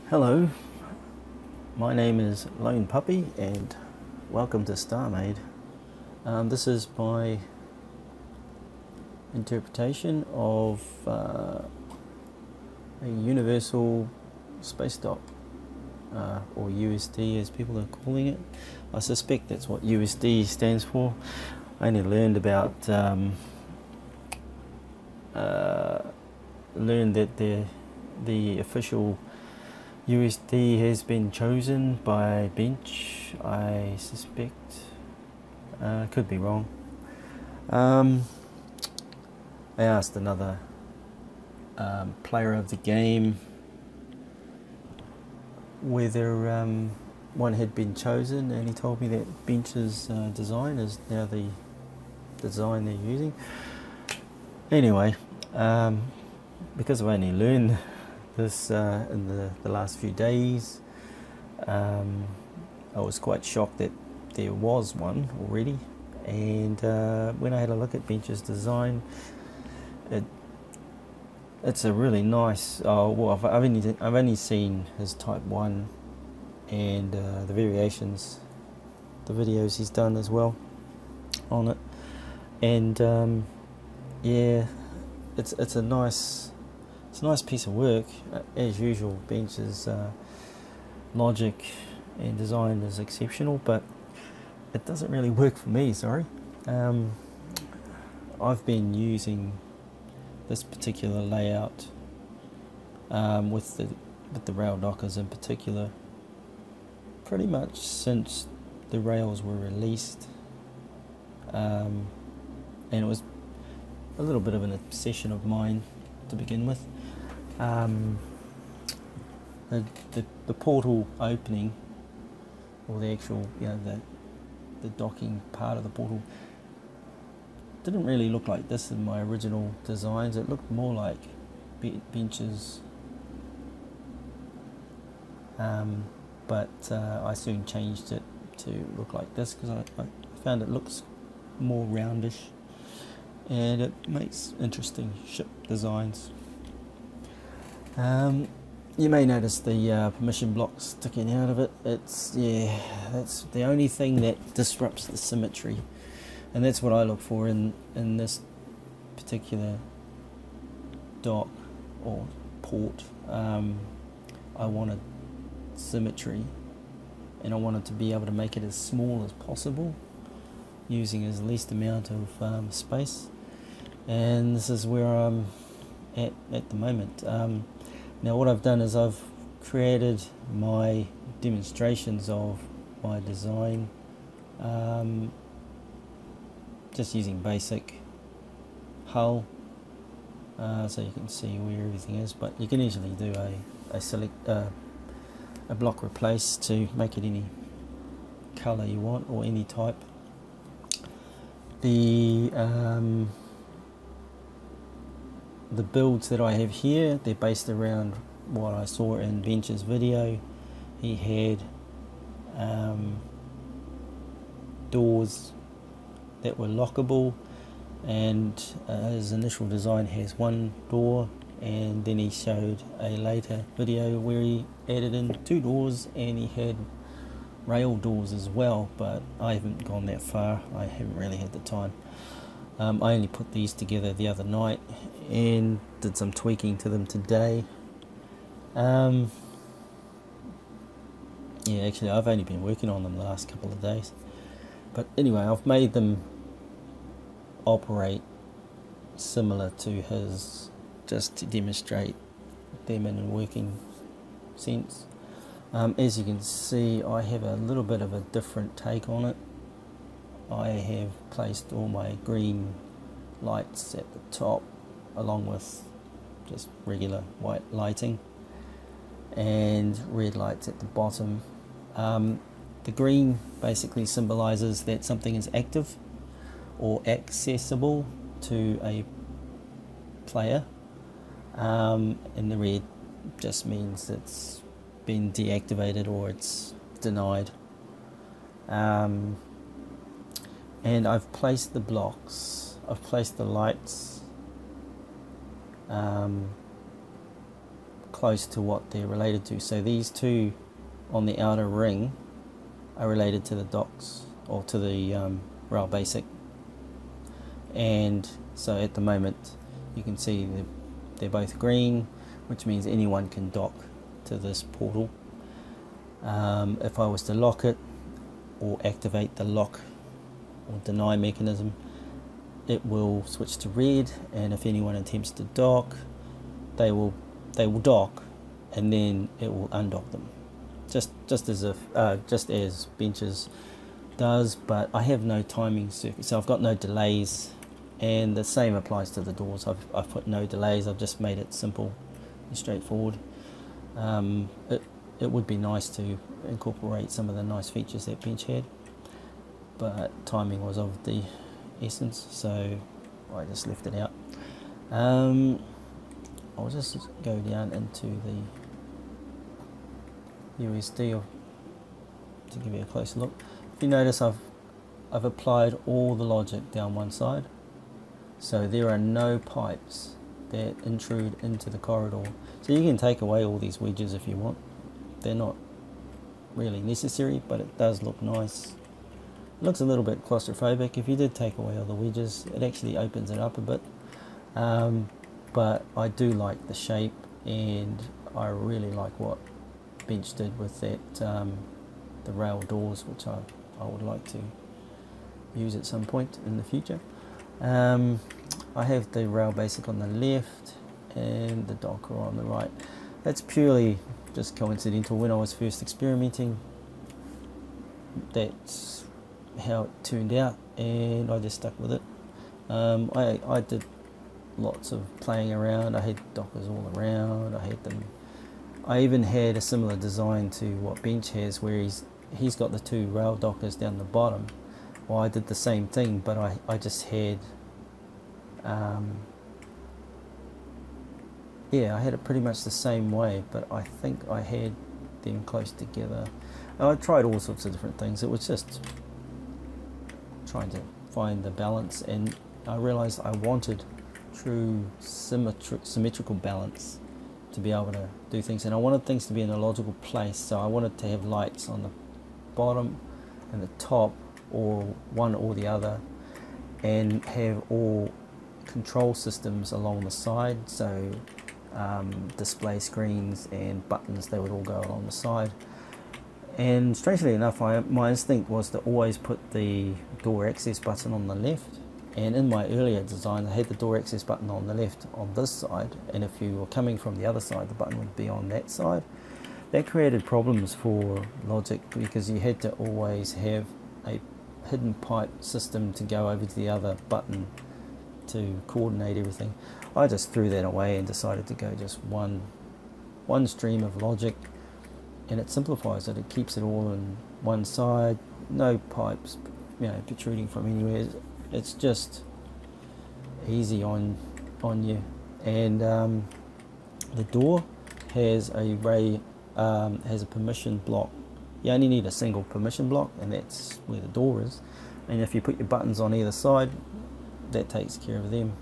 Hello, my name is Lone Puppy and welcome to Starmade. This is my interpretation of a universal space dock, or USD as people are calling it. I suspect that's what USD stands for. I only learned about learned that the official USD has been chosen by Bench, I suspect. Could be wrong. I asked another player of the game whether one had been chosen, and he told me that Bench's design is now the design they're using. Anyway, because I've only learned this in the last few days, I was quite shocked that there was one already, and when I had a look at Bench's design, it's a really nice. Well, I've only seen his Type 1 and the variations, the videos he's done as well on it, and yeah, it's a nice piece of work. As usual, Bench's logic and design is exceptional, but it doesn't really work for me, sorry. I've been using this particular layout with the rail dockers in particular pretty much since the rails were released, and it was a little bit of an obsession of mine to begin with. The portal opening, or the actual, the docking part of the portal, didn't really look like this in my original designs. It looked more like Bench's, but I soon changed it to look like this because I found it looks more roundish and it makes interesting ship designs. You may notice the permission block sticking out of it. That's the only thing that disrupts the symmetry, and that's what I look for in this particular dock or port. I wanted symmetry, and I wanted to be able to make it as small as possible using as least amount of space, and this is where I'm at the moment. Now what I've done is I've created my demonstrations of my design just using basic hull, so you can see where everything is, but you can easily do a block replace to make it any color you want or any type. The builds that I have here, they're based around what I saw in Bench's video. He had doors that were lockable, and his initial design has one door, and then he showed a later video where he added in 2 doors and he had rail doors as well, but I haven't gone that far. I haven't really had the time. I only put these together the other night and did some tweaking to them today. Yeah, actually I've only been working on them the last couple of days, but anyway, I've made them operate similar to his, just to demonstrate them in a working sense. As you can see, I have a little bit of a different take on it. I have placed all my green lights at the top along with just regular white lighting, and red lights at the bottom. The green basically symbolizes that something is active or accessible to a player, and the red just means it's been deactivated or it's denied. And I've placed the blocks, I've placed the lights close to what they're related to. So these two on the outer ring are related to the docks, or to the rail basic. And so at the moment you can see they're both green, which means anyone can dock to this portal. If I was to lock it or activate the lock or deny mechanism, it will switch to red, and if anyone attempts to dock, they will dock, and then it will undock them, just as benches does. But I have no timing circuit, so I've got no delays, and the same applies to the doors. I've put no delays. I've just made it simple and straightforward. It would be nice to incorporate some of the nice features that bench had, but timing was of the essence, so I just left it out. I'll just go down into the USD to give you a closer look. If you notice, I've applied all the logic down one side, so there are no pipes that intrude into the corridor. So you can take away all these wedges if you want. They're not really necessary, but it does look nice. It looks a little bit claustrophobic. If you did take away all the wedges, it actually opens it up a bit. But I do like the shape, and I really like what bench did with that, the rail doors, which I would like to use at some point in the future. I have the rail basic on the left and the docker on the right. That's purely just coincidental. When I was first experimenting, that's how it turned out, and I just stuck with it. I did lots of playing around. I had dockers all around. I even had a similar design to what bench has, where he's got the two rail dockers down the bottom. Well, I did the same thing, but I just had yeah, I had it pretty much the same way, but I think I had them close together. And I tried all sorts of different things. It was just trying to find the balance, and I realized I wanted true symmetrical balance to be able to do things, and I wanted things to be in a logical place. So I wanted to have lights on the bottom and the top, or one or the other, and have all control systems along the side. So display screens and buttons, they would all go along the side. And strangely enough, my instinct was to always put the door access button on the left, and in my earlier design I had the door access button on the left on this side, and if you were coming from the other side, the button would be on that side. That created problems for logic, because you had to always have a hidden pipe system to go over to the other button to coordinate everything. I just threw that away and decided to go just one stream of logic, and it simplifies it. It keeps it all in one side, no pipes, protruding from anywhere. It's just easy on you. And the door has a permission block. You only need a single permission block, and that's where the door is. And if you put your buttons on either side, that takes care of them.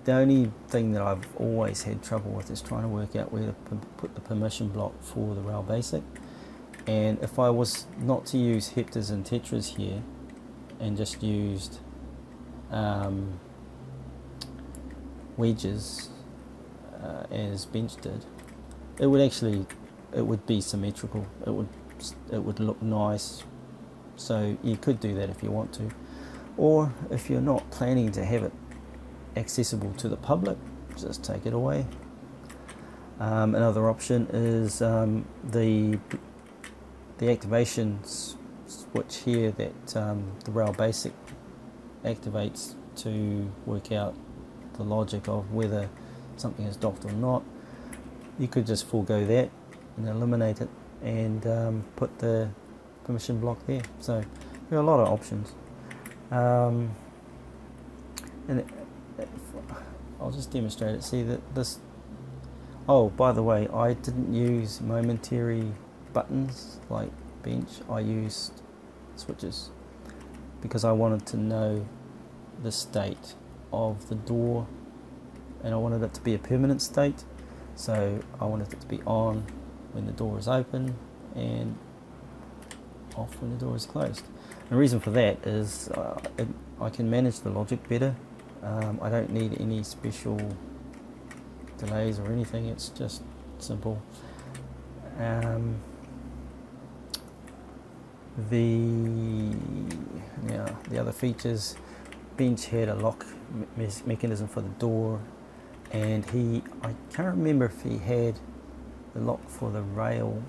The only thing that I've always had trouble with is trying to work out where to put the permission block for the rail basic. And if I was not to use heptas and tetras here, and just used wedges as bench did, it would be symmetrical. It would look nice. So you could do that if you want to, or if you're not planning to have it accessible to the public, just take it away. Another option is the activation switch here that the rail basic activates to work out the logic of whether something is docked or not. You could just forego that and eliminate it, and put the permission block there. So there are a lot of options, and I'll just demonstrate it. See that this. Oh, by the way, I didn't use momentary buttons like bench. I used switches because I wanted to know the state of the door and I wanted it to be a permanent state, so I wanted it to be on when the door is open and off when the door is closed. And the reason for that is I can manage the logic better. I don't need any special delays or anything, it's just simple. The other features, Bench had a lock mechanism for the door, and I can't remember if he had the lock for the rail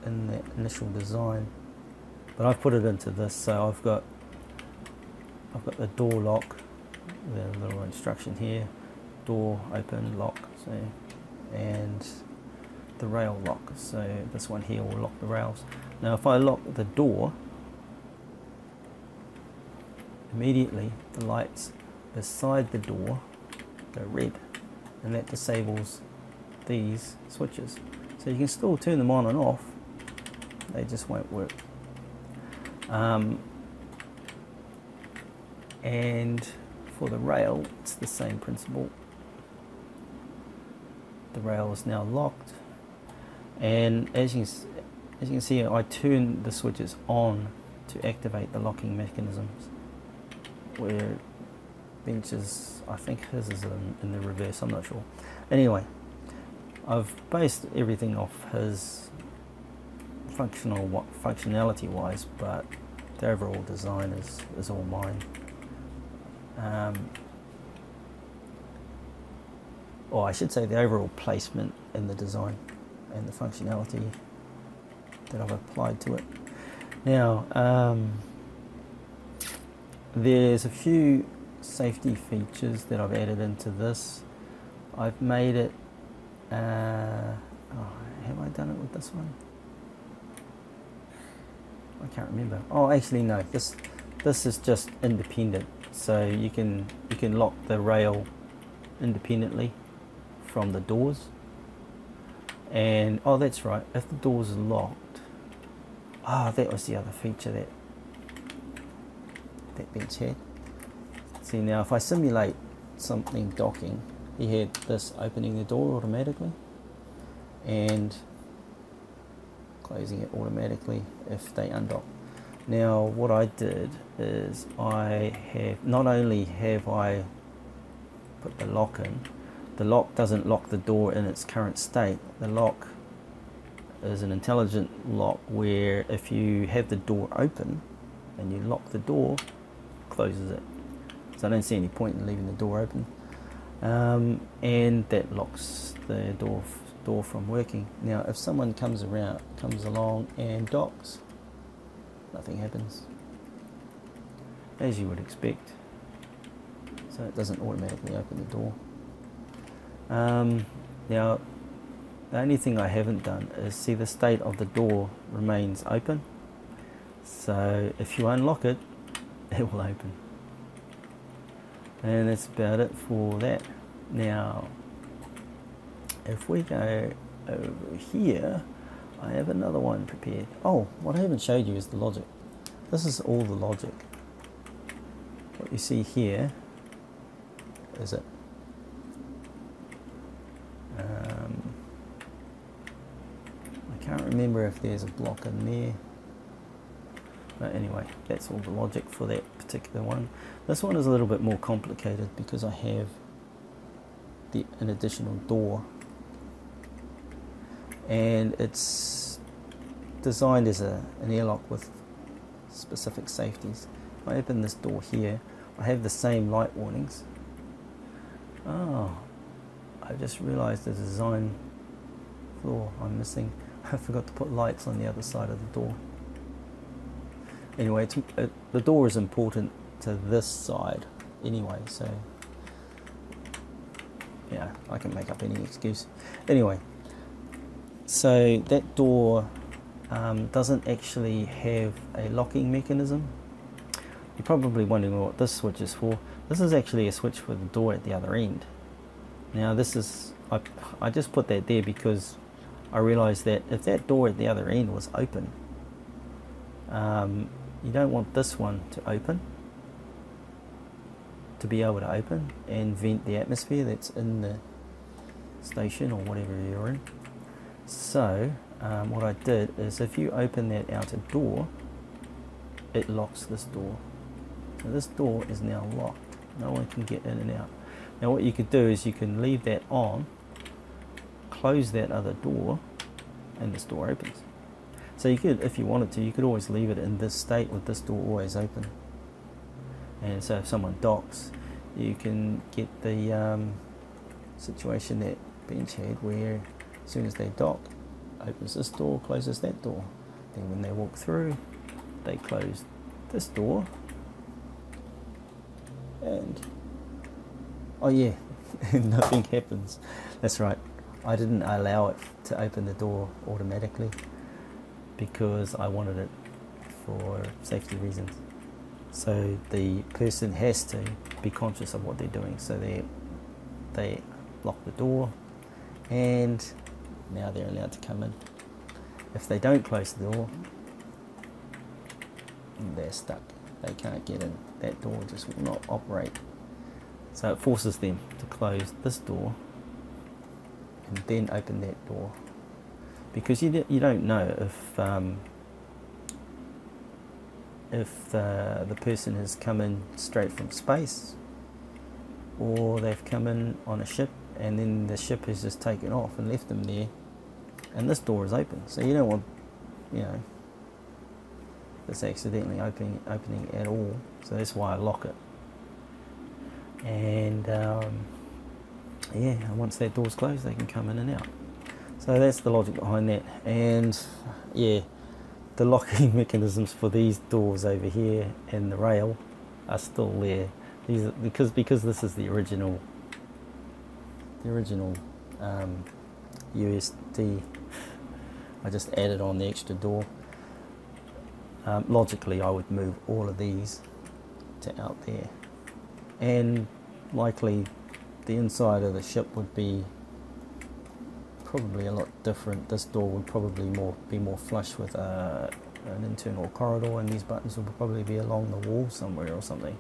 in the initial design, but I've put it into this. So I've got the door lock, the little instruction here, door open lock, so, and the rail lock, so this one here will lock the rails. Now if I lock the door, immediately the lights beside the door go red, and that disables these switches. So you can still turn them on and off, they just won't work. And for the rail, it's the same principle. The rail is now locked, and as you can see, I turn the switches on to activate the locking mechanisms, where Bench's, I think his is in the reverse, I'm not sure. Anyway, I've based everything off his functionality wise, but the overall design is all mine. Or I should say the overall placement in the design and the functionality that I've applied to it. Now, there's a few safety features that I've added into this. I've made it, have I done it with this one? I can't remember. Oh, actually no, this is just independent, so you can lock the rail independently from the doors. And oh, that's right, if the doors are locked, that was the other feature that Bench had. See, now if I simulate something docking, he had this opening the door automatically and closing it automatically if they undock. Now what I did is not only have I put the lock in, the lock doesn't lock the door in its current state. The lock is an intelligent lock where if you have the door open and you lock the door, closes it. So I don't see any point in leaving the door open, and that locks the door from working. Now if someone comes along and docks, nothing happens, as you would expect, so it doesn't automatically open the door. Now the only thing I haven't done is, see, the state of the door remains open, so if you unlock it, it will open. And that's about it for that. Now if we go over here, I have another one prepared. Oh, what I haven't showed you is the logic. This is all the logic. What you see here is it. I can't remember if there's a block in there. But anyway, that's all the logic for that particular one. This one is a little bit more complicated because I have an additional door, and it's designed as an airlock with specific safeties. If I open this door here, I have the same light warnings. Oh, I just realized the design flaw I'm missing. I forgot to put lights on the other side of the door. Anyway, the door is important to this side anyway, so yeah, I can make up any excuse. Anyway, so that door doesn't actually have a locking mechanism. You're probably wondering what this switch is for. This is actually a switch for the door at the other end. Now this is, I just put that there because I realized that if that door at the other end was open, you don't want this one to open to be able to open and vent the atmosphere that's in the station or whatever you're in. So what I did is, if you open that outer door, it locks this door. So this door is now locked. No one can get in and out. Now what you could do is you can leave that on, close that other door, and this door opens. So you could, if you wanted to, you could always leave it in this state with this door always open. And so if someone docks, you can get the situation that Bench had, where as soon as they dock, opens this door, closes that door. Then when they walk through, they close this door, and oh yeah, nothing happens. That's right, I didn't allow it to open the door automatically because I wanted it for safety reasons. So the person has to be conscious of what they're doing. So they lock the door, and now they're allowed to come in. If they don't close the door, they're stuck. They can't get in. That door just will not operate. So it forces them to close this door and then open that door, because you don't know if the person has come in straight from space, or they've come in on a ship and then the ship has just taken off and left them there, and this door is open. So you don't want, this accidentally opening at all. So that's why I lock it. And yeah, once that door's closed, they can come in and out. So that's the logic behind that. And yeah, the locking mechanisms for these doors over here and the rail are still there. These are, because this is the original USD. I just added on the extra door. Logically, I would move all of these to out there, and likely the inside of the ship would be probably a lot different. This door would probably be more flush with an internal corridor, and these buttons would probably be along the wall somewhere or something.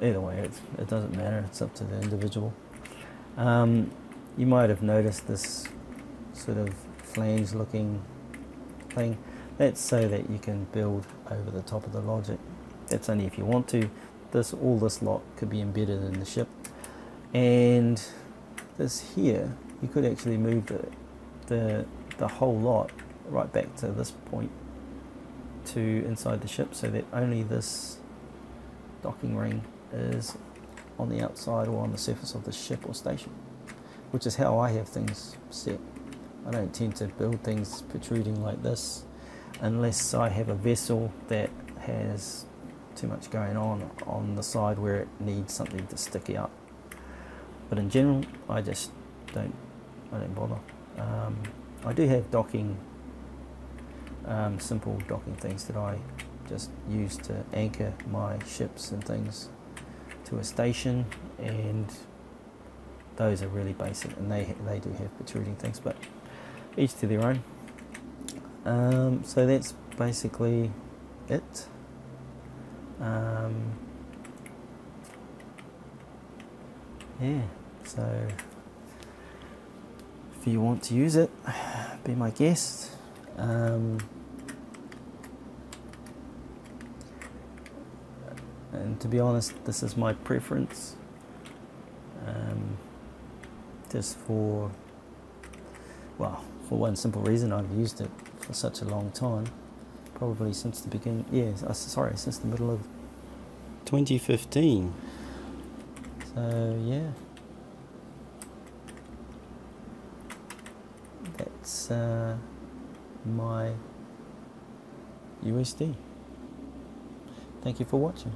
Either way, it doesn't matter. It's up to the individual. You might have noticed this sort of flange looking thing. That's so that you can build over the top of the logic. That's only if you want to. All this lot could be embedded in the ship. And this here, you could actually move the whole lot right back to this point to inside the ship, so that only this docking ring is on the outside or on the surface of the ship or station, which is how I have things set. I don't tend to build things protruding like this unless I have a vessel that has too much going on the side where it needs something to stick out. But in general, I just don't bother. I do have docking, simple docking things that I just use to anchor my ships and things to a station, and those are really basic, and they do have protruding things, but each to their own. So that's basically it. Yeah, so if you want to use it, be my guest. And to be honest, this is my preference, just for one simple reason. I've used it for such a long time, probably since the beginning, since the middle of 2015. So yeah, that's my USD. Thank you for watching.